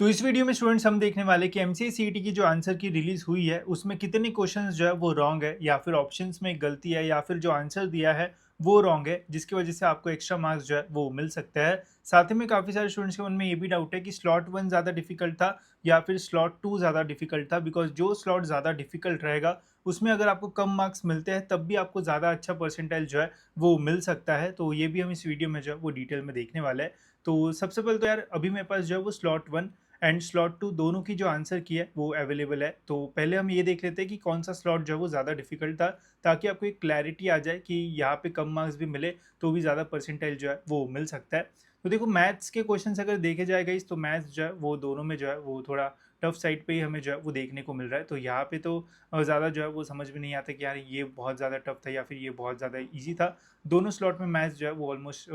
तो इस वीडियो में स्टूडेंट्स हम देखने वाले कि एमसीए सीईटी की जो आंसर की रिलीज हुई है उसमें कितने क्वेश्चंस जो है वो रॉन्ग है या फिर ऑप्शंस में गलती है या फिर जो आंसर दिया है वो रॉन्ग है, जिसकी वजह से आपको एक्स्ट्रा मार्क्स जो है वो मिल सकता है। साथ ही में काफ़ी सारे स्टूडेंट्स के मन में ये भी डाउट है कि स्लॉट वन ज़्यादा डिफिकल्ट था या फिर स्लॉट टू ज़्यादा डिफिकल्ट था, बिकॉज जो स्लॉट ज़्यादा डिफिकल्ट रहेगा उसमें अगर आपको कम मार्क्स मिलते हैं तब भी आपको ज़्यादा अच्छा परसेंटाइल जो है वो मिल सकता है। तो ये भी हम इस वीडियो में जो है वो डिटेल में देखने वाले हैं। तो सबसे पहले तो यार अभी मेरे पास जो है वो slot one and slot two दोनों की जो आंसर की है वो अवेलेबल है। तो पहले हम ये देख लेते हैं कि कौन सा स्लॉट जो है वो ज़्यादा डिफिकल्ट था, ताकि आपको एक क्लैरिटी आ जाए कि यहाँ पे कम मार्क्स भी मिले तो भी ज़्यादा परसेंटाइल जो है वो मिल सकता है। तो देखो मैथ्स के क्वेश्चंस अगर देखे जाएगा इस, तो मैथ्स जो है वो दोनों में जो है वो थोड़ा टफ साइड पे ही हमें जो है वो देखने को मिल रहा है। तो यहाँ पे तो ज़्यादा जो है वो समझ में नहीं आता कि यार ये बहुत ज़्यादा टफ था या फिर ये बहुत ज़्यादा ईजी था। दोनों स्लॉट में मैथ्स जो है वो almost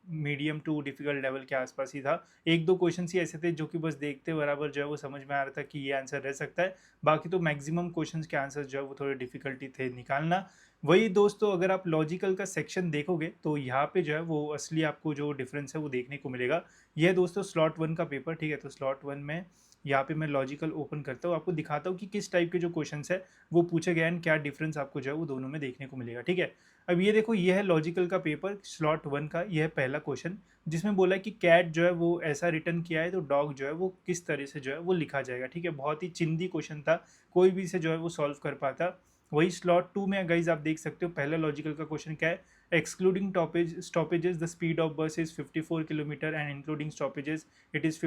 medium to difficult level के आसपास ही था। एक दो क्वेश्चन ही ऐसे थे जो कि बस देखते बराबर जो है वो समझ में आ रहा था कि ये आंसर रह सकता है। बाकी तो मैक्सिमम क्वेश्चंस के आंसर जो है वो थोड़े डिफिकल्टी थे निकालना। वही दोस्तों अगर आप लॉजिकल का सेक्शन देखोगे तो यहाँ पे जो है वो असली आपको जो डिफरेंस है वो देखने को मिलेगा। यह दोस्तों स्लॉट वन का पेपर, ठीक है। तो स्लॉट वन में यहाँ पे मैं लॉजिकल ओपन करता हूँ, आपको दिखाता हूँ कि किस टाइप के जो क्वेश्चन है वो पूछे गए एंड क्या डिफरेंस आपको जो है वो दोनों में देखने को मिलेगा, ठीक है। अब ये देखो, ये है लॉजिकल का पेपर स्लॉट वन का, यह है पहला क्वेश्चन जिसमें बोला है कि कैट जो है वो ऐसा रिटर्न किया है तो डॉग जो है वो किस तरह से जो है वो लिखा जाएगा, ठीक है। बहुत ही चिंदी क्वेश्चन था, कोई भी इसे जो है वो सॉल्व कर पाता। वही स्लॉट टू में गाइज आप देख सकते हो, पहला लॉजिकल का क्वेश्चन क्या है। Excluding stoppages the speed of bus is 54 kilometre and including stoppages it is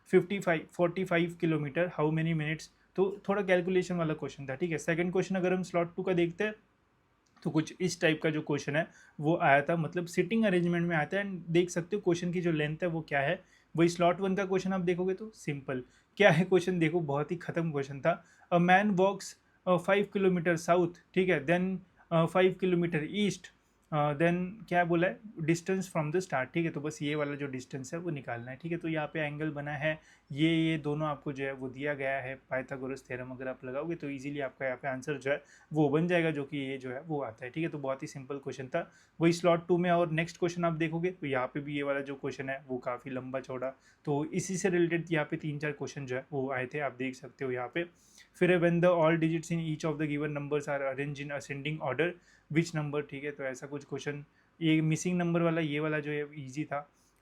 45 kilometre, how many minutes. तो थोड़ा कैलकुलेशन वाला क्वेश्चन था, ठीक है। सेकंड क्वेश्चन अगर हम स्लॉट टू का देखते हैं तो कुछ इस टाइप का जो क्वेश्चन है वो आया था, मतलब सिटिंग अरेंजमेंट में आता है एंड देख सकते हो क्वेश्चन की जो लेंथ है वो क्या है। वही स्लॉट वन का क्वेश्चन आप देखोगे तो सिंपल क्या है क्वेश्चन, देखो बहुत ही खत्म क्वेश्चन था। A man walks 5 kilometre south, ठीक है, देन 5 किलोमीटर ईस्ट, देन क्या बोला है डिस्टेंस फ्रॉम द स्टार्ट, ठीक है। तो बस ये वाला जो डिस्टेंस है वो निकालना है, ठीक है। तो यहाँ पे एंगल बना है, ये दोनों आपको जो है वो दिया गया है। पाइथागोरस थ्योरम अगर आप लगाओगे तो इजीली आपका यहाँ पे आंसर जो है वो बन जाएगा, जो कि ये जो है वो आता है, ठीक है। तो बहुत ही सिंपल क्वेश्चन था वही स्लॉट टू में। और नेक्स्ट क्वेश्चन आप देखोगे तो यहाँ पे भी ये वाला जो क्वेश्चन है वो काफ़ी लंबा चौड़ा, तो इसी से रिलेटेड यहाँ पे तीन चार क्वेश्चन जो है वो आए थे, आप देख सकते हो यहाँ पे। फिर है when the all digits in each of the given numbers are arrange in ascending order which number, ठीक है। तो ऐसा कुछ क्वेश्चन, ये मिसिंग नंबर वाला ये वाला जो है ईजी था।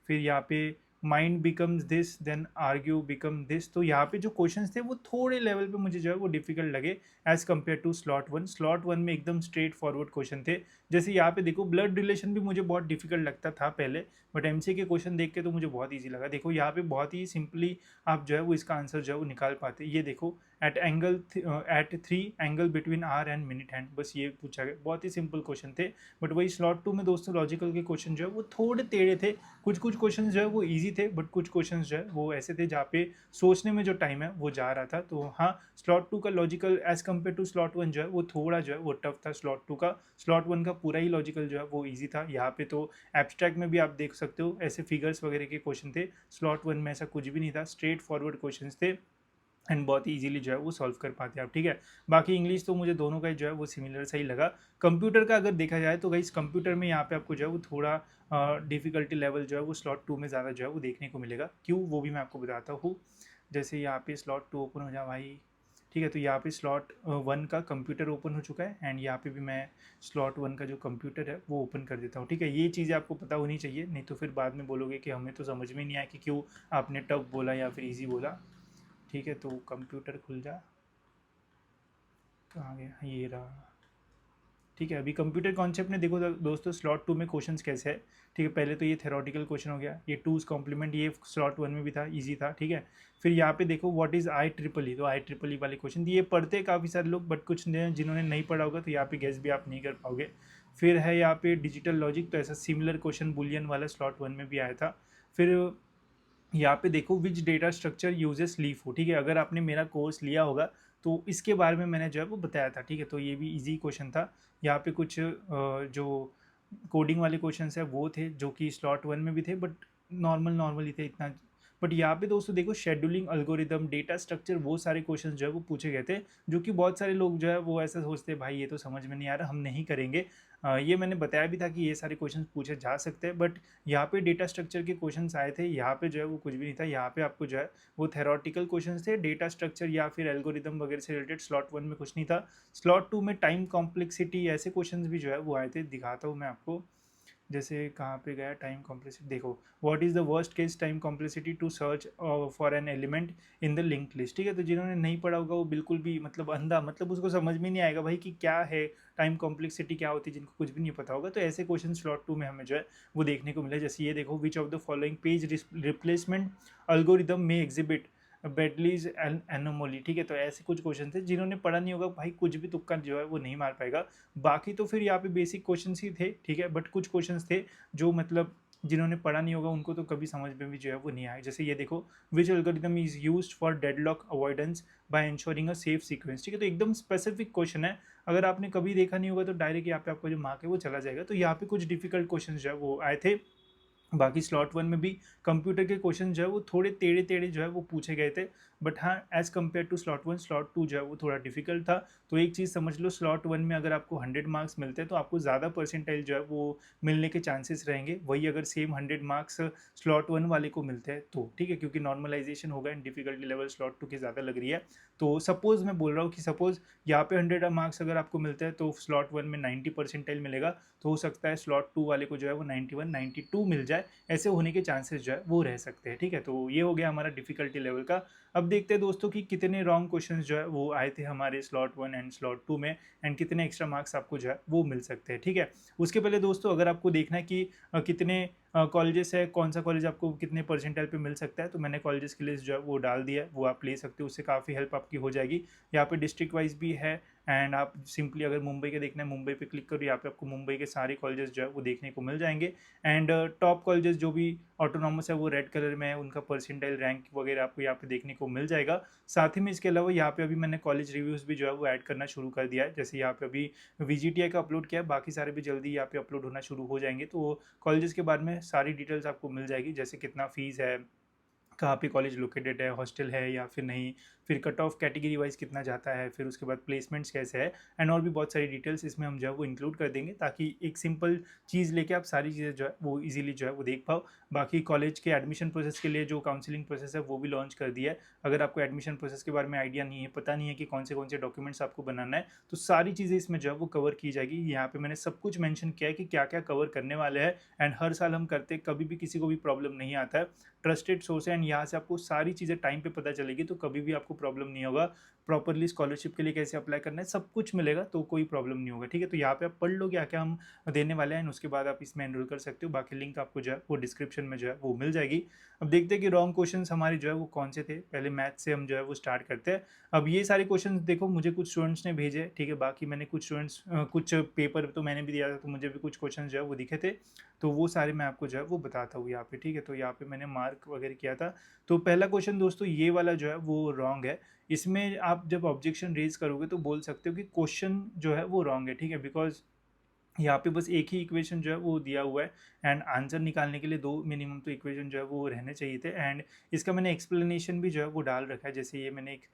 फिर यहाँ पे mind becomes this then argue become this, तो यहाँ पे जो क्वेश्चंस थे वो थोड़े लेवल पे मुझे जो है वो डिफिकल्ट लगे as compare to slot one. Slot one में एकदम स्ट्रेट फॉरवर्ड क्वेश्चन थे। जैसे यहाँ पे देखो ब्लड रिलेशन भी मुझे बहुत डिफिकल्ट लगता था पहले, बट एमसीए के क्वेश्चन देख के तो मुझे बहुत ईजी लगा। देखो यहाँ पे बहुत ही सिंपली आप जो है वो इसका आंसर जो है वो निकाल पाते। ये देखो eight three angle between hour and minute hand, बस ये पूछा गया, बहुत ही सिंपल क्वेश्चन थे। बट वही स्लॉट टू में दोस्तों लॉजिकल के क्वेश्चन जो है वो थोड़े टेढ़े थे। कुछ कुछ क्वेश्चन जो है वो इजी थे, बट कुछ क्वेश्चन जो है वो ऐसे थे जहाँ पे सोचने में जो टाइम है वो जा रहा था। तो हाँ, स्लॉट टू का logical as compare to slot one जो है वो थोड़ा जो है वो टफ था स्लॉट टू का। स्लॉट वन का पूरा ही लॉजिकल जो है वो ईजी था। यहाँ पे तो एब्स्ट्रैक्ट में भी आप देख सकते हो ऐसे फिगर्स वगैरह के क्वेश्चन थे। स्लॉट वन में ऐसा कुछ भी नहीं था, स्ट्रेट फॉरवर्ड क्वेश्चन थे एंड बहुत ही इजीली जो है वो सॉल्व कर पाते हैं आप, ठीक है। बाकी इंग्लिश तो मुझे दोनों का जो है वो सिमिलर सही लगा। कंप्यूटर का अगर देखा जाए तो गाइस कंप्यूटर में यहाँ पे आपको जो है वो थोड़ा डिफिकल्टी लेवल जो है वो स्लॉट टू में ज़्यादा जो है वो देखने को मिलेगा। क्यों, वो भी मैं आपको बताता हूँ। जैसे यहाँ पे स्लॉट टू ओपन हो जाए भाई, ठीक है। तो यहाँ पे स्लॉट वन का कंप्यूटर ओपन हो चुका है एंड यहाँ पे भी मैं स्लॉट वन का जो कंप्यूटर है वो ओपन कर देता हूँ, ठीक है। ये चीज़ें आपको पता होनी चाहिए, नहीं तो फिर बाद में बोलोगे कि हमें तो समझ में नहीं आया कि क्यों आपने टफ बोला या फिर ईजी बोला, ठीक है। तो कंप्यूटर खुल जा, कहाँ गया, ये रहा, ठीक है। अभी कंप्यूटर कॉन्सेप्ट में देखो दोस्तों स्लॉट टू में क्वेश्चंस कैसे है, ठीक है। पहले तो ये थेरोटिकल क्वेश्चन हो गया, ये टूज कॉम्प्लीमेंट, ये स्लॉट वन में भी था, इजी था, ठीक है। फिर यहाँ पे देखो what is I triple E, तो आई ट्रिपल ई वाले क्वेश्चन ये पढ़ते हैं काफ़ी सारे लोग, बट कुछ जिन्होंने नहीं पढ़ा होगा तो यहाँ पे गेस भी आप नहीं कर पाओगे। फिर है यहाँ पे डिजिटल लॉजिक, तो ऐसा सिमिलर क्वेश्चन बुलियन वाला स्लॉट वन में भी आया था। फिर यहाँ पे देखो which data structure uses LIFO, ठीक है। अगर आपने मेरा कोर्स लिया होगा तो इसके बारे में मैंने जो है वो बताया था, ठीक है। तो ये भी इजी क्वेश्चन था। यहाँ पे कुछ जो कोडिंग वाले क्वेश्चन है वो थे जो कि स्लॉट वन में भी थे, बट नॉर्मल नॉर्मल ही थे, इतना बट यहाँ पे दोस्तों देखो शेड्यूलिंग अल्गोरिदम, डेटा स्ट्रक्चर, वो सारे क्वेश्चन जो है वो पूछे गए थे, जो कि बहुत सारे लोग जो है वो ऐसा सोचते हैं भाई ये तो समझ में नहीं आ रहा, हम नहीं करेंगे। ये मैंने बताया भी था कि ये सारे क्वेश्चन पूछे जा सकते हैं, बट यहाँ पे डेटा स्ट्रक्चर के क्वेश्चंस आए थे, यहाँ पे जो है वो कुछ भी नहीं था। यहाँ पे आपको जो है वो थेरोटिकल क्वेश्चंस थे, डेटा स्ट्रक्चर या फिर एल्गोरिदम वगैरह से रिलेटेड स्लॉट 1 में कुछ नहीं था। स्लॉट 2 में टाइम कॉम्प्लेक्सिटी ऐसे क्वेश्चंस भी जो है वो आए थे, दिखाता हूँ मैं आपको। जैसे कहाँ पे गया टाइम कॉम्प्लेक्सिटी, देखो what is the worst case time complexity to search for an element in the linked list, ठीक है। तो जिन्होंने नहीं पढ़ा होगा वो बिल्कुल भी मतलब अंधा, मतलब उसको समझ में नहीं आएगा भाई कि क्या है टाइम कॉम्प्लेक्सिटी क्या होती है, जिनको कुछ भी नहीं पता होगा। तो ऐसे क्वेश्चन स्लॉट 2 में हमें जो है वो देखने को मिला। जैसे ये देखो, which of the following page replacement algorithm में एग्जिबिट बेडलीज एनोमोली, ठीक है। तो ऐसे कुछ क्वेश्चन थे, जिन्होंने पढ़ा नहीं होगा भाई कुछ भी तुक्का जो है वो नहीं मार पाएगा। बाकी तो फिर यहाँ पे बेसिक क्वेश्चन ही थे, ठीक है, बट कुछ क्वेश्चन थे जो मतलब जिन्होंने पढ़ा नहीं होगा उनको तो कभी समझ में भी जो है वो नहीं आए। जैसे ये देखो, which algorithm is used for deadlock avoidance by ensuring a safe sequence, ठीक है। तो एकदम स्पेसिफिक क्वेश्चन है, अगर आपने कभी देखा नहीं होगा तो डायरेक्ट यहाँ पे आपका जो मार्क है वो चला जाएगा। तो यहाँ पे कुछ डिफिकल्ट क्वेश्चन जो है वो आए थे। बाकी स्लॉट 1 में भी कंप्यूटर के क्वेश्चन जो है वो थोड़े टेढ़े टेढ़े जो है वो पूछे गए थे, बट हाँ as compare to slot 1 slot 2 जो है वो थोड़ा डिफिकल्ट था। तो एक चीज़ समझ लो, स्लॉट 1 में अगर आपको 100 मार्क्स मिलते हैं तो आपको ज़्यादा परसेंटाइल जो है वो मिलने के चांसेस रहेंगे, वही अगर सेम 100 मार्क्स स्लॉट 1 वाले को मिलते हैं तो, ठीक है, क्योंकि नॉर्मलाइजेशन होगा एंड डिफिकल्टी लेवल स्लॉट 2 की ज़्यादा लग रही है। तो सपोज़ मैं बोल रहा हूँ कि सपोज़ यहाँ पे 100 मार्क्स अगर आपको मिलते हैं तो स्लॉट 1 में 90 परसेंटाइल मिलेगा, तो हो सकता है स्लॉट 2 वाले को जो है वो 91 92 मिल जाए, ऐसे होने के चांसेस जो है वो रह सकते हैं, ठीक है। तो ये हो गया हमारा डिफिकल्टी लेवल का। अब देखते हैं दोस्तों कि कितने रॉन्ग क्वेश्चंस जो है वो आए थे हमारे स्लॉट 1 एंड स्लॉट 2 में, एंड कितने एक्स्ट्रा मार्क्स आपको जो है वो मिल सकते हैं, ठीक है। उसके पहले दोस्तों अगर आपको देखना है कि कितने कॉलेजेस है, कौन सा कॉलेज आपको कितने परसेंटाइल पे मिल सकता है, तो मैंने कॉलेजेस की लिस्ट जो है वो डाल दिया है, वो आप ले सकते हो, उससे काफ़ी हेल्प आपकी हो जाएगी। यहाँ पे डिस्ट्रिक्ट वाइज भी है, एंड आप सिंपली अगर मुंबई के देखना है मुंबई पे क्लिक करो, यहाँ पे आपको मुंबई के सारे कॉलेजेस जो है वो देखने को मिल जाएंगे। एंड टॉप कॉलेजेस जो भी ऑटोनॉमस है वो रेड कलर में है, उनका परसेंटाइल रैंक वगैरह आपको यहाँ पे देखने को मिल जाएगा। साथ ही में इसके अलावा यहाँ पे अभी मैंने कॉलेज रिव्यूज़ भी जो है वो ऐड करना शुरू कर दिया है। जैसे यहाँ पे अभी VGTI का अपलोड किया है, बाकी सारे भी जल्दी यहाँ पे अपलोड होना शुरू हो जाएंगे। तो कॉलेजेस के बारे में सारी डिटेल्स आपको मिल जाएगी, जैसे कितना फ़ीस है, कहाँ पे कॉलेज लोकेटेड है, हॉस्टल है या फिर नहीं, फिर कट ऑफ कैटेगरी वाइज कितना जाता है, फिर उसके बाद प्लेसमेंट्स कैसे है, एंड और भी बहुत सारी डिटेल्स इसमें हम जो है वो इंक्लूड कर देंगे, ताकि एक सिंपल चीज़ लेके आप सारी चीज़ें जो है वो इजीली जो है वो देख पाओ। बाकी कॉलेज के एडमिशन प्रोसेस के लिए जो काउंसलिंग प्रोसेस है वो भी लॉन्च कर दिया है। अगर आपको एडमिशन प्रोसेस के बारे में आइडिया नहीं है, पता नहीं है कि कौन से डॉक्यूमेंट्स आपको बनाना है, तो सारी चीज़ें इसमें जो है वो कवर की जाएगी। यहाँ पे मैंने सब कुछ मेंशन किया है कि क्या क्या कवर करने वाले हैं, एंड हर साल हम करते, कभी भी किसी को भी प्रॉब्लम नहीं आता है। ट्रस्टेड सोर्स है, एंड यहाँ से आपको सारी चीज़ें टाइम पे पता चलेगी, तो कभी भी आपको प्रॉब्लम नहीं होगा। प्रॉपरली स्कॉलरशिप के लिए कैसे अप्लाई करना है सब कुछ मिलेगा, तो कोई प्रॉब्लम नहीं होगा, ठीक है। तो यहाँ पे आप पढ़ लो क्या क्या हम देने वाले हैं, उसके बाद आप इसमें एनरोल कर सकते हो। बाकी लिंक आपको जो है वो डिस्क्रिप्शन में जो है वो मिल जाएगी। अब देखते हैं कि रॉन्ग क्वेश्चन हमारे जो है वो कौन से थे। पहले मैथ से हम जो है वो स्टार्ट करते हैं। अब ये सारे क्वेश्चन देखो मुझे कुछ स्टूडेंट्स ने भेजे, ठीक है, बाकी मैंने कुछ स्टूडेंट्स कुछ पेपर तो मैंने भी दिया था, तो मुझे भी कुछ क्वेश्चन जो है वो दिखे थे, तो वो सारे मैं आपको जो है वो बताता हूँ यहाँ पे, ठीक है। तो यहाँ पे मैंने मार्क वगैरह किया था। तो पहला क्वेश्चन दोस्तों ये वाला जो है वो रॉन्ग है। इसमें आप जब ऑब्जेक्शन रेज करोगे तो बोल सकते हो कि क्वेश्चन जो है वो रॉन्ग है, ठीक है, बिकॉज यहाँ पे बस एक ही इक्वेशन जो है वो दिया हुआ है, एंड आंसर निकालने के लिए दो मिनिमम तो इक्वेशन जो है वो रहने चाहिए थे। एंड इसका मैंने एक्सप्लेनेशन भी जो है वो डाल रखा है। जैसे ये मैंने एक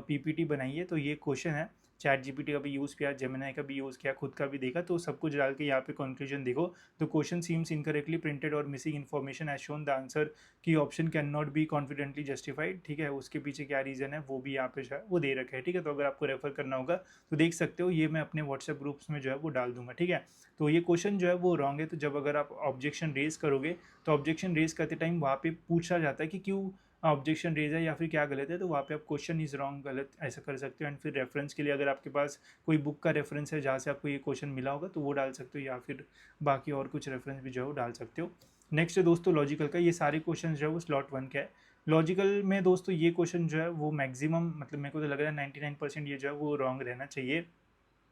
PPT बनाई है, तो ये क्वेश्चन है, चैट GPT का भी यूज़ किया, जेमिनाई का भी यूज़ किया, खुद का भी देखा, तो सब कुछ डाल के यहाँ पे कंक्लूजन देखो। तो क्वेश्चन सीम्स इनकरेक्टली प्रिंटेड और missing information as shown the answer key option can not be confidently justified, ठीक है। उसके पीछे क्या रीज़न है वो भी यहाँ पे जो है वो दे रखा है, ठीक है। तो अगर आपको रेफर करना होगा तो देख सकते हो, ये मैं अपने व्हाट्सएप ग्रुप्स में जो है वो डाल दूंगा, ठीक है। तो ये क्वेश्चन जो है वो रॉन्ग है। तो जब अगर आप ऑब्जेक्शन रेज करोगे तो ऑब्जेक्शन रेज करते टाइम वहाँ पे पूछा जाता है कि क्यों ऑब्जेक्शन रेज है या फिर क्या गलत है, तो वहाँ पे आप क्वेश्चन इज़ रॉन्ग गलत ऐसा कर सकते हो। एंड फिर रेफरेंस के लिए अगर आपके पास कोई बुक का रेफरेंस है जहाँ से आपको ये क्वेश्चन मिला होगा तो वो डाल सकते हो, या फिर बाकी और कुछ रेफरेंस भी जो है वो डाल सकते हो। नेक्स्ट है दोस्तों लॉजिकल का। ये सारे क्वेश्चन जो है वो स्लॉट 1 का है। लॉजिकल में दोस्तों ये क्वेश्चन जो है वो मैक्सिमम मतलब मेरे को तो लग रहा है 99% ये जो है वो रॉन्ग रहना चाहिए।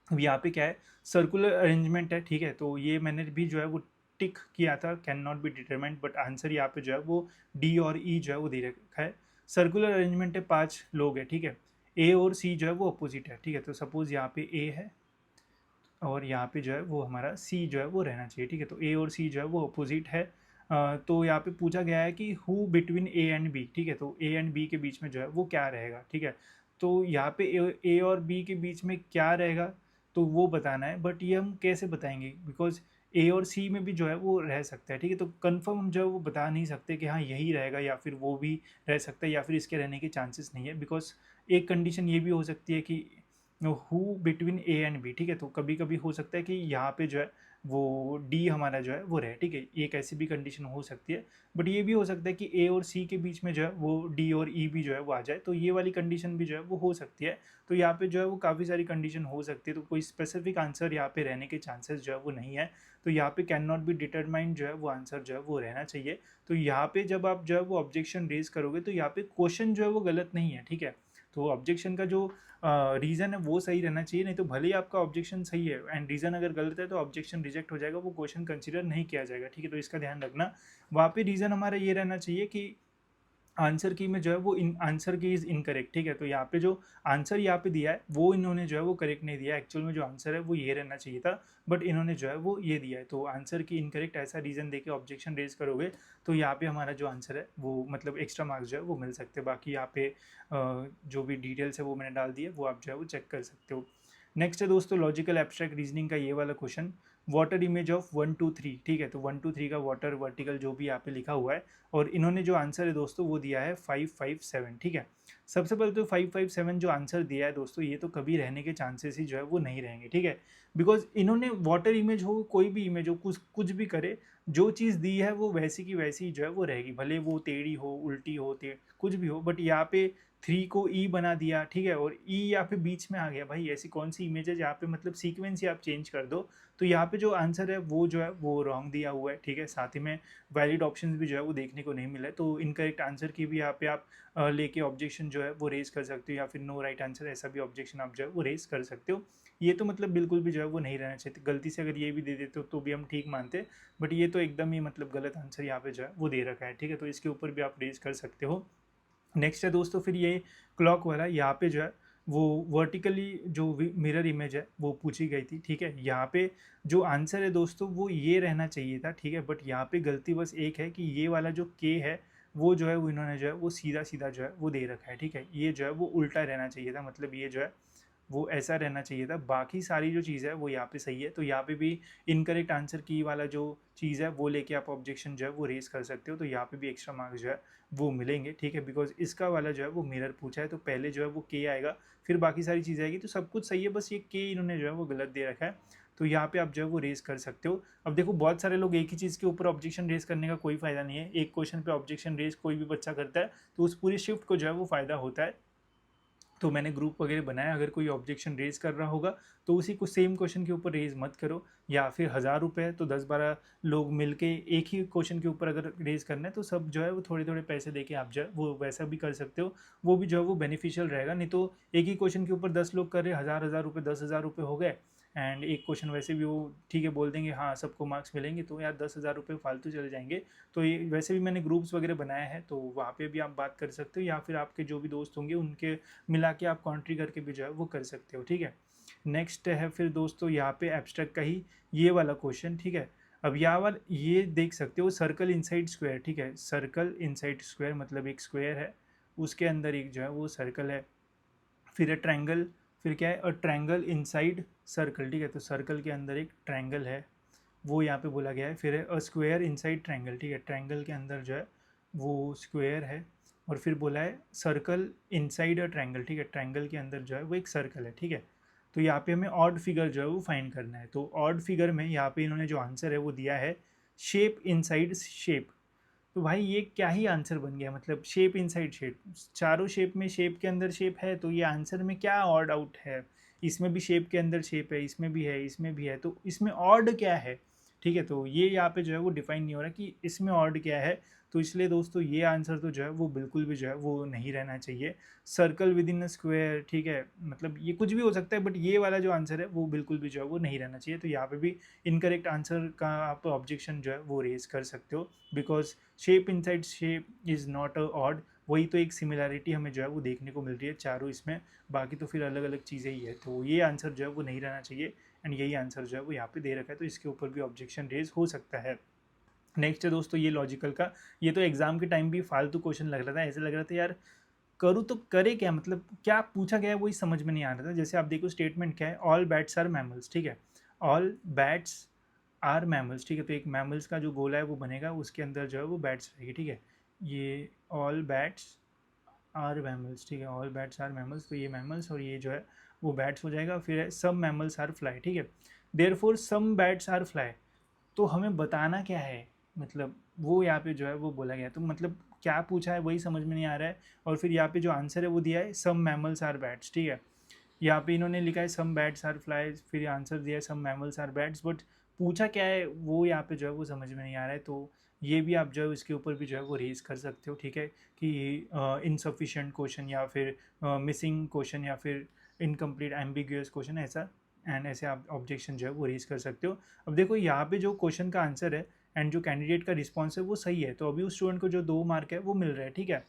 अब यहाँ पे क्या है, सर्कुलर अरेंजमेंट है, ठीक है। तो ये मैंने भी जो है वो टिक किया था, can not be determined, but answer यहाँ पे जो है वो डी और ई जो है वो दे रखा है। सर्कुलर अरेंजमेंट है, 5 लोग हैं, ठीक है। ए और सी जो है वो अपोजिट है, ठीक है। तो सपोज यहाँ पे ए है और यहाँ पे जो है वो हमारा सी जो है वो रहना चाहिए, ठीक है। तो ए और सी जो है वो अपोजिट है। तो यहाँ पे पूछा गया है कि who between A and B, ठीक है, तो ए एंड बी के बीच में जो है वो क्या रहेगा, ठीक है। तो यहाँ पे ए और बी के बीच में क्या रहेगा तो वो बताना है, बट ये हम कैसे बताएंगे, बिकॉज ए और सी में भी जो है वो रह सकता है, ठीक है। तो कंफर्म हम जो है वो बता नहीं सकते कि हाँ यही रहेगा या फिर वो भी रह सकता है या फिर इसके रहने के चांसेस नहीं है, बिकॉज एक कंडीशन ये भी हो सकती है कि who between A and B, ठीक है। तो कभी कभी हो सकता है कि यहाँ पे जो है वो डी हमारा जो है वो रहे, ठीक है, एक ऐसी भी कंडीशन हो सकती है। बट ये भी हो सकता है कि ए और सी के बीच में जो है वो डी और ई भी जो है वो आ जाए, तो ये वाली कंडीशन भी जो है वो हो सकती है। तो यहाँ पे जो है वो काफ़ी सारी कंडीशन हो सकती है, तो कोई स्पेसिफिक आंसर यहाँ पे रहने के चांसेस जो है वो नहीं है। तो यहाँ पे कैन नॉट बी डिटरमाइंड जो है वो आंसर जो है वो रहना चाहिए। तो यहाँ पे जब आप जो है वो ऑब्जेक्शन रेज करोगे तो यहाँ पे क्वेश्चन जो है वो गलत नहीं है, ठीक है। तो ऑब्जेक्शन का जो रीज़न है वो सही रहना चाहिए, नहीं तो भले ही आपका ऑब्जेक्शन सही है एंड रीज़न अगर गलत है तो ऑब्जेक्शन रिजेक्ट हो जाएगा, वो क्वेश्चन कंसिडर नहीं किया जाएगा, ठीक है। तो इसका ध्यान रखना। वहाँ पे रीज़न हमारा ये रहना चाहिए कि आंसर की में जो है वो इन आंसर की इज़ इनकरेक्ट, ठीक है। तो यहाँ पे जो आंसर यहाँ पे दिया है वो इन्होंने जो है वो करेक्ट नहीं दिया, एक्चुअल में जो आंसर है वो ये रहना चाहिए था, बट इन्होंने जो है वो ये दिया है। तो आंसर की इनकरेक्ट ऐसा रीज़न देके ऑब्जेक्शन रेज करोगे तो यहाँ पे हमारा जो आंसर है वो मतलब एक्स्ट्रा मार्क्स जो है वो मिल सकते हैं। बाकी यहाँ पे जो भी डिटेल्स है वो मैंने डाल दी है, वो आप जो है वो चेक कर सकते हो। नेक्स्ट है दोस्तों लॉजिकल एब्स्ट्रैक्ट रीजनिंग का ये वाला क्वेश्चन, वाटर इमेज ऑफ 1 2 3, ठीक है। तो 1 2 3 का वाटर वर्टिकल जो भी यहाँ पे लिखा हुआ है, और इन्होंने जो आंसर है दोस्तों वो दिया है 5 5 7, ठीक है। सबसे पहले तो 5 5 7 जो आंसर दिया है दोस्तों ये तो कभी रहने के चांसेस ही जो है वो नहीं रहेंगे, ठीक है। बिकॉज इन्होंने वाटर इमेज हो कोई भी इमेज हो कुछ कुछ भी करे, जो चीज़ दी है वो वैसी की वैसी ही जो है वो रहेगी, भले वो टेढ़ी हो उल्टी हो कुछ भी हो। बट यहाँ पे 3 को ई बना दिया, ठीक है, और ई यहाँ पे बीच में आ गया, भाई ऐसी कौन सी इमेज है जहाँ पे मतलब सीक्वेंस ही आप चेंज कर दो। तो यहाँ पे जो आंसर है वो जो है वो रॉन्ग दिया हुआ है, ठीक है। साथ ही में वैलिड ऑप्शंस भी जो है वो देखने को नहीं मिला है, तो इनकरेक्ट आंसर की भी यहाँ पे आप लेके ऑब्जेक्शन जो है वो रेज कर सकते हो, या फिर नो राइट आंसर ऐसा भी ऑब्जेक्शन आप जो है वो रेज कर सकते हो। ये तो मतलब बिल्कुल भी जो है वो नहीं रहना चाहिए, गलती से अगर ये भी दे देते हो तो भी हम ठीक मानते, बट ये तो एकदम ही मतलब गलत आंसर यहाँ पे जो है वो दे रखा है, ठीक है। तो इसके ऊपर भी आप रेज कर सकते हो। नेक्स्ट है दोस्तों फिर ये क्लॉक वाला, यहाँ पे जो है वो वर्टिकली जो मिरर इमेज है वो पूछी गई थी, ठीक है। यहाँ पे जो आंसर है दोस्तों वो ये रहना चाहिए था, ठीक है। बट यहाँ पे गलती बस एक है कि ये वाला जो के है वो जो है वो इन्होंने जो है वो सीधा सीधा जो है वो दे रखा है, ठीक है। ये जो है वो उल्टा रहना चाहिए था, मतलब ये जो है वो ऐसा रहना चाहिए था। बाकी सारी जो चीज़ है वो यहाँ पे सही है, तो यहाँ पे भी इनकरेक्ट आंसर की वाला जो चीज़ है वो लेके आप ऑब्जेक्शन जो है वो रेज कर सकते हो, तो यहाँ पे भी एक्स्ट्रा मार्क्स जो है वो मिलेंगे, ठीक है। बिकॉज इसका वाला जो है वो मिरर पूछा है, तो पहले जो है वो के आएगा फिर बाकी सारी चीज़ आएगी, तो सब कुछ सही है, बस ये के इन्होंने जो है वो गलत दे रखा है। तो यहाँ पे आप जो है वो रेज कर सकते हो। अब देखो बहुत सारे लोग एक ही चीज़ के ऊपर ऑब्जेक्शन रेज करने का कोई फ़ायदा नहीं है, एक क्वेश्चन पे ऑब्जेक्शन रेज कोई भी बच्चा करता है तो उस पूरी शिफ्ट को जो है वो फ़ायदा होता है। तो मैंने ग्रुप वगैरह बनाया, अगर कोई ऑब्जेक्शन रेज कर रहा होगा तो उसी को सेम क्वेश्चन के ऊपर रेज मत करो, या फिर 1000 रुपये तो 10 12 लोग मिलके एक ही क्वेश्चन के ऊपर अगर रेज करना है तो सब जो है वो थोड़े थोड़े पैसे देके आप जो है वो वैसा भी कर सकते हो, वो भी जो है वो बेनिफिशियल रहेगा। नहीं तो एक ही क्वेश्चन के ऊपर 10 लोग कर रहे, 1000 1000 रुपये 10,000 रुपये हो गए, एंड एक क्वेश्चन वैसे भी वो ठीक है बोल देंगे हाँ सबको मार्क्स मिलेंगे, तो यार 10,000 रुपये फालतू चले जाएंगे। तो ये वैसे भी मैंने ग्रुप्स वगैरह बनाए हैं तो वहाँ पे भी आप बात कर सकते हो, या फिर आपके जो भी दोस्त होंगे उनके मिला के आप कॉन्ट्री करके भी जो है वो कर सकते हो, ठीक है। नेक्स्ट है फिर दोस्तों यहाँ पे एब्स्ट्रैक्ट का ही ये वाला क्वेश्चन, ठीक है। अब यहाँ वाला ये देख सकते हो सर्कल इनसाइड स्क्वायर, ठीक है। सर्कल इनसाइड स्क्वायर मतलब एक स्क्वायर है उसके अंदर एक जो है वो सर्कल है, फिर है ट्रायंगल, फिर क्या है अ ट्रायंगल इनसाइड सर्कल, ठीक है। तो सर्कल के अंदर एक ट्रायंगल है वो यहाँ पे बोला गया है, फिर है अ स्क्वायर इनसाइड ट्रायंगल, ठीक है। ट्रायंगल के अंदर जो है वो स्क्वायर है, और फिर बोला है सर्कल इनसाइड अ ट्रायंगल, ठीक है। ट्रायंगल के अंदर जो है वो एक सर्कल है, ठीक है। तो यहाँ पे हमें ऑड फिगर जो है वो फाइंड करना है, तो ऑड फिगर में यहाँ पे इन्होंने जो आंसर है वो दिया है शेप इनसाइड शेप। तो भाई ये क्या ही आंसर बन गया, मतलब शेप इनसाइड शेप, चारों शेप में शेप के अंदर शेप है, तो ये आंसर में क्या ऑड आउट है। इसमें भी शेप के अंदर शेप है, इसमें भी है, इसमें भी है, तो इसमें ऑड क्या है, ठीक है। तो ये यहाँ पे जो है वो डिफाइन नहीं हो रहा कि इसमें ऑड क्या है, तो इसलिए दोस्तों ये आंसर तो जो है वो बिल्कुल भी जो है वो नहीं रहना चाहिए। Circle with in a square, ठीक है, मतलब ये कुछ भी हो सकता है, बट ये वाला जो आंसर है वो बिल्कुल भी जो है वो नहीं रहना चाहिए। तो यहाँ पे भी इनकरेक्ट आंसर का आप ऑब्जेक्शन जो है वो रेज कर सकते हो, because shape inside shape is not a odd, वही तो एक सिमिलैरिटी हमें जो है वो देखने को मिल रही है चारों इसमें, बाकी तो फिर अलग अलग चीज़ें ही है। तो ये आंसर जो है वो नहीं रहना चाहिए, एंड यही आंसर जो है वो यहाँ पे दे रखा है, तो इसके ऊपर भी ऑब्जेक्शन रेज हो सकता है। नेक्स्ट है दोस्तों ये लॉजिकल का। ये तो एग्जाम के टाइम भी फालतू क्वेश्चन लग रहा था, ऐसे लग रहा था यार करूँ तो करे क्या, मतलब क्या पूछा गया है वही समझ में नहीं आ रहा था। जैसे आप देखो स्टेटमेंट क्या है, ऑल बैट्स आर मैमल्स, ठीक है, ऑल बैट्स आर मैमल्स, ठीक है, तो एक मैमल्स का जो गोला है वो बनेगा, उसके अंदर जो है वो बैट्स रहेगी, ठीक है, ये ऑल बैट्स आर मैमल्स, ठीक है, ऑल बैट्स आर मैमल्स, तो ये मैमल्स और ये जो है वो बैट्स हो जाएगा। फिर है सम मैमल्स आर फ्लाई, ठीक है, there four some bats are fly, तो हमें बताना क्या है, मतलब वो यहाँ पे जो है वो बोला गया है। तो मतलब क्या पूछा है वही समझ में नहीं आ रहा है। और फिर यहाँ पे जो आंसर है वो दिया है सम मैमल्स आर बैट्स, ठीक है, यहाँ पे इन्होंने लिखा है सम बैट्स आर फ्लाइज, फिर आंसर दिया है सम मैमल्स आर बैट्स, बट पूछा क्या है वो यहाँ पे जो है वो समझ में नहीं आ रहा है। तो ये भी आप जो है इसके ऊपर भी जो है वो रेज कर सकते हो, ठीक है, कि इनसफिशिएंट क्वेश्चन या फिर मिसिंग क्वेश्चन या फिर इनकम्प्लीट एम्बिग्यूअस क्वेश्चन, ऐसा एंड ऐसे आप ऑब्जेक्शन जो है वो रेज कर सकते हो। अब देखो यहाँ पे जो क्वेश्चन का आंसर है एंड जो कैंडिडेट का रिस्पॉन्स है वो सही है, तो अभी उस स्टूडेंट को जो 2 मार्क है वो मिल रहा है, ठीक है।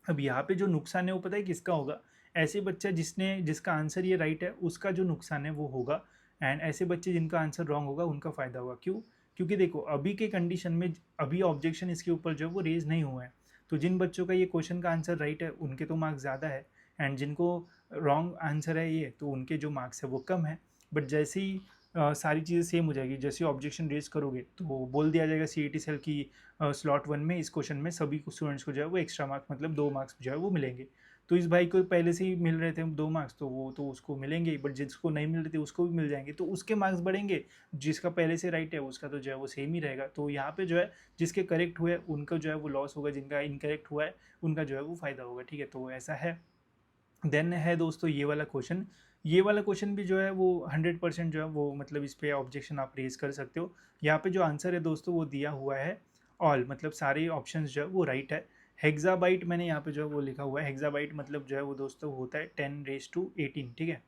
अब यहाँ पे जो नुकसान है वो पता है किसका होगा, ऐसे बच्चा जिसका आंसर ये राइट है उसका जो नुकसान है वो होगा, एंड ऐसे बच्चे जिनका आंसर रॉन्ग होगा उनका फ़ायदा होगा। क्यों? क्योंकि देखो अभी के कंडीशन में अभी ऑब्जेक्शन इसके ऊपर जो है वो रेज नहीं हुआ है, तो जिन बच्चों का ये क्वेश्चन का आंसर राइट है उनके तो मार्क्स ज़्यादा है, एंड जिनको रॉन्ग आंसर है ये तो उनके जो मार्क्स है वो कम है। बट जैसे ही सारी चीज़ें सेम हो जाएगी, जैसे ऑब्जेक्शन रेज करोगे तो बोल दिया जाएगा CET सेल की स्लॉट 1 में इस क्वेश्चन में सभी स्टूडेंट्स को जो है वो एक्स्ट्रा मार्क्स मतलब 2 मार्क्स जो है वो मिलेंगे। तो इस भाई को पहले से ही मिल रहे थे 2 मार्क्स, तो वो तो उसको मिलेंगे ही, बट जिसको नहीं मिल रहे थे उसको भी मिल जाएंगे, तो उसके मार्क्स बढ़ेंगे। जिसका पहले से राइट है उसका तो जो है वो सेम ही रहेगा। तो यहाँ पे जो है जिसके करेक्ट हुए उनका जो है वो लॉस होगा, जिनका इनकरेक्ट हुआ है उनका जो है वो फ़ायदा होगा, ठीक है, तो ऐसा है। देन है दोस्तों ये वाला क्वेश्चन, ये वाला क्वेश्चन भी जो है वो 100% जो है वो मतलब इस पे ऑब्जेक्शन आप रेज कर सकते हो। यहाँ पे जो आंसर है दोस्तों वो दिया हुआ है ऑल, मतलब सारे ऑप्शंस जो है वो राइट है। हेक्साबाइट मैंने यहाँ पे जो है वो लिखा हुआ है, हेक्साबाइट मतलब जो है वो दोस्तों होता है 10⁻18, ठीक है,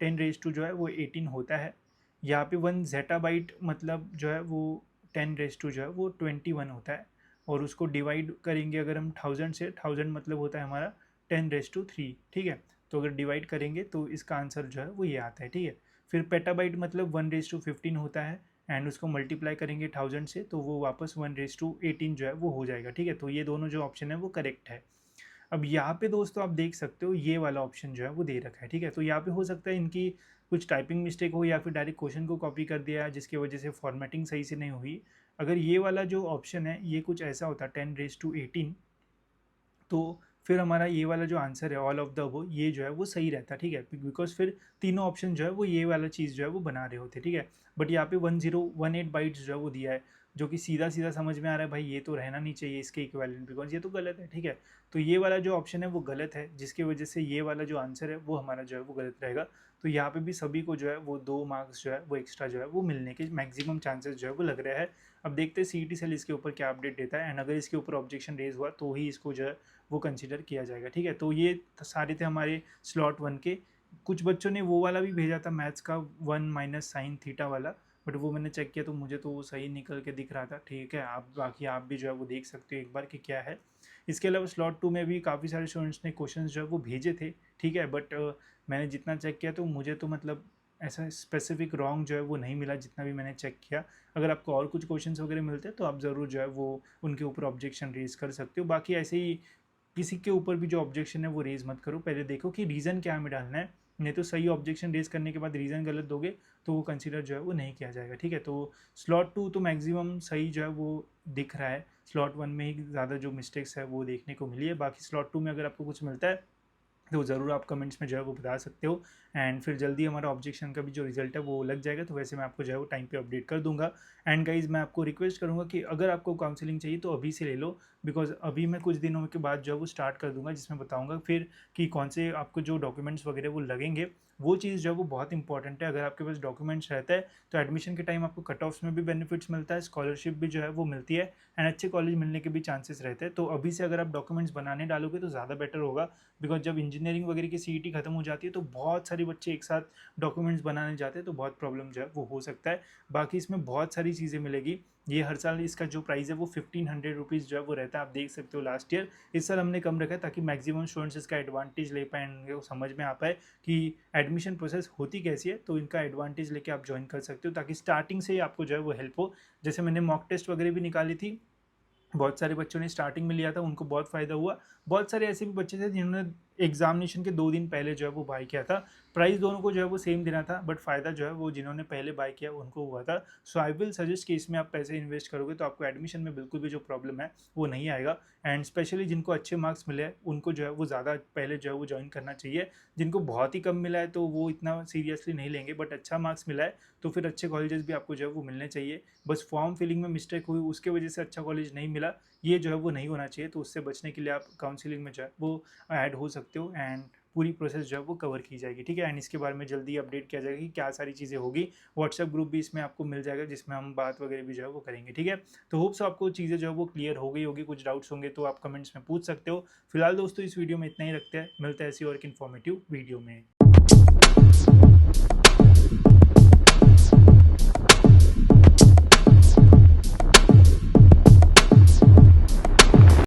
10 जो है वो 18 होता है। यहाँ पे 1 ज़ेटाबाइट मतलब जो है वो 10 जो है वो 21 होता है, और उसको डिवाइड करेंगे अगर हम 1000 से, 1000 मतलब होता है हमारा 10⁻3, ठीक है, तो अगर डिवाइड करेंगे तो इसका आंसर जो है वो ये आता है, ठीक है। फिर पेटाबाइट मतलब 1:15 होता है, एंड उसको मल्टीप्लाई करेंगे 1000 से तो वो वापस 1:18 जो है वो हो जाएगा, ठीक है, तो ये दोनों जो ऑप्शन है वो करेक्ट है। अब यहाँ पे दोस्तों आप देख सकते हो ये वाला ऑप्शन जो है वो दे रखा है, ठीक है, तो यहाँ पे हो सकता है इनकी कुछ टाइपिंग मिस्टेक हो या फिर डायरेक्ट क्वेश्चन को कॉपी कर दिया जिसकी वजह से फॉर्मेटिंग सही से नहीं हुई। अगर ये वाला जो ऑप्शन है ये कुछ ऐसा होता 10⁻18, तो फिर हमारा ये वाला जो आंसर है ऑल ऑफ द अबव ये जो है वो सही रहता, ठीक है, बिकॉज फिर तीनों ऑप्शन जो है वो ये वाला चीज़ जो है वो बना रहे होते, ठीक है। बट यहाँ पे 1018 बाइट्स जो है वो दिया है, जो कि सीधा सीधा समझ में आ रहा है भाई ये तो रहना नहीं चाहिए इसके इक्विवेलेंट, बिकॉज ये तो गलत है, ठीक है। तो ये वाला जो ऑप्शन है वो गलत है, जिसकी वजह से ये वाला जो आंसर है वो हमारा जो है वो गलत रहेगा। तो यहाँ पे भी सभी को जो है वो 2 मार्क्स जो है वो एक्स्ट्रा जो है वो मिलने के मैक्सिमम चांसेस जो है वो लग रहा है। अब देखते हैं CET सेल इसके ऊपर क्या अपडेट देता है, एंड अगर इसके ऊपर ऑब्जेक्शन रेज हुआ तो ही इसको जो है वो कंसिडर किया जाएगा, ठीक है। तो ये सारे थे हमारे स्लॉट 1 के। कुछ बच्चों ने वो वाला भी भेजा था मैथ्स का 1 - sin θ वाला, बट वो मैंने चेक किया तो मुझे तो वो सही निकल के दिख रहा था, ठीक है। आप बाकी आप भी जो है वो देख सकते हो एक बार कि क्या है। इसके अलावा स्लॉट 2 में भी काफ़ी सारे स्टूडेंट्स ने क्वेश्चंस जो है वो भेजे थे, ठीक है, बट मैंने जितना चेक किया तो मुझे तो मतलब ऐसा स्पेसिफिक रॉन्ग जो है वो नहीं मिला जितना भी मैंने चेक किया। अगर आपको और कुछ क्वेश्चंस वगैरह मिलते हैं तो आप ज़रूर जो है वो उनके ऊपर ऑब्जेक्शन रेज कर सकते हो। बाकी ऐसे ही किसी के ऊपर भी जो ऑब्जेक्शन है वो रेज मत करो, पहले देखो कि रीज़न क्या हमें डालना है, नहीं तो सही ऑब्जेक्शन रेज करने के बाद रीज़न गलत दोगे तो वो कंसिडर जो है वो नहीं किया जाएगा, ठीक है। तो स्लॉट 2 तो मैक्सिमम सही जो है वो दिख रहा है, स्लॉट 1 में ही ज़्यादा जो मिस्टेक्स है वो देखने को मिली है। बाकी स्लॉट 2 में अगर आपको कुछ मिलता है तो ज़रूर आप कमेंट्स में जो है वो बता सकते हो, एंड फिर जल्दी हमारा ऑब्जेक्शन का भी जो रिजल्ट है वो लग जाएगा, तो वैसे मैं आपको जो है वो टाइम पे अपडेट कर दूंगा। एंड गाइज मैं आपको रिक्वेस्ट करूंगा कि अगर आपको काउंसलिंग चाहिए तो अभी से ले लो, बिकॉज अभी मैं कुछ दिनों के बाद जो है वो स्टार्ट कर दूंगा जिसमें बताऊंगा फिर कि कौन से आपको जो डॉक्यूमेंट्स वगैरह वो लगेंगे। वो चीज़ जो है वो बहुत इंपॉर्टेंट है, अगर आपके पास डॉक्यूमेंट्स रहता है तो एडमिशन के टाइम आपको कट ऑफ्स में भी बेनिफिट्स मिलता है, स्कॉलरशिप भी जो है वो मिलती है, एंड अच्छे कॉलेज मिलने के भी चांसेस रहते हैं। तो अभी से अगर आप डॉक्यूमेंट्स बनाने डालोगे तो ज़्यादा बेटर होगा, बिकॉज जब इंजीनियर इंजीनियरिंग वगैरह की सीईटी खत्म हो जाती है तो बहुत सारे बच्चे एक साथ डॉक्यूमेंट्स बनाने जाते हैं तो बहुत प्रॉब्लम जो है वो हो सकता है। बाकी इसमें बहुत सारी चीज़ें मिलेगी। ये हर साल इसका जो प्राइस है वो 1500 रुपीज़ जो है वो रहता है, आप देख सकते हो लास्ट ईयर। इस साल हमने कम रखा है ताकि मैक्सिमम स्टूडेंट्स इसका एडवांटेज ले पाए, उनको समझ में आ पाए कि एडमिशन प्रोसेस होती कैसी है, तो इनका एडवांटेज लेके आप ज्वाइन कर सकते हो ताकि स्टार्टिंग से ही आपको जो है वो हेल्प हो। जैसे मैंने मॉक टेस्ट वगैरह भी निकाली थी, बहुत सारे बच्चों ने स्टार्टिंग में लिया था, उनको बहुत फ़ायदा हुआ। बहुत सारे ऐसे भी बच्चे थे जिन्होंने एग्जामिनेशन के 2 दिन पहले जो है वो बाय किया था। प्राइस दोनों को जो है वो सेम देना था, बट फ़ायदा जो है वो जिन्होंने पहले बाय किया उनको हुआ था। सो आई विल सजेस्ट कि इसमें आप पैसे इन्वेस्ट करोगे तो आपको एडमिशन में बिल्कुल भी जो प्रॉब्लम है वो नहीं आएगा। एंड स्पेशली जिनको अच्छे मार्क्स मिले हैं उनको जो है वो ज़्यादा पहले जो है वो ज्वाइन करना चाहिए। जिनको बहुत ही कम मिला है तो वो इतना सीरियसली नहीं लेंगे, बट अच्छा मार्क्स मिला है तो फिर अच्छे कॉलेजेस भी आपको जो है वो मिलने चाहिए। बस फॉर्म फिलिंग में मिस्टेक हुई उसके वजह से अच्छा कॉलेज नहीं मिला, ये जो है वो नहीं होना चाहिए। तो उससे बचने के लिए आप काउंसलिंग में जो है वो ऐड हो सकते हो एंड पूरी प्रोसेस जो है वो कवर की जाएगी, ठीक है। एंड इसके बारे में जल्दी अपडेट किया जाएगा कि क्या सारी चीज़ें होगी। व्हाट्सएप ग्रुप भी इसमें आपको मिल जाएगा जिसमें हम बात वगैरह भी जो है वो करेंगे, ठीक है। तो होप सो आपको चीज़ें जो है वो क्लियर हो गई होगी। कुछ डाउट्स होंगे तो आप कमेंट्स में पूछ सकते हो। फिलहाल दोस्तों इस वीडियो में इतना ही रखते हैं, मिलते हैं ऐसी और एक इन्फॉर्मेटिव वीडियो में।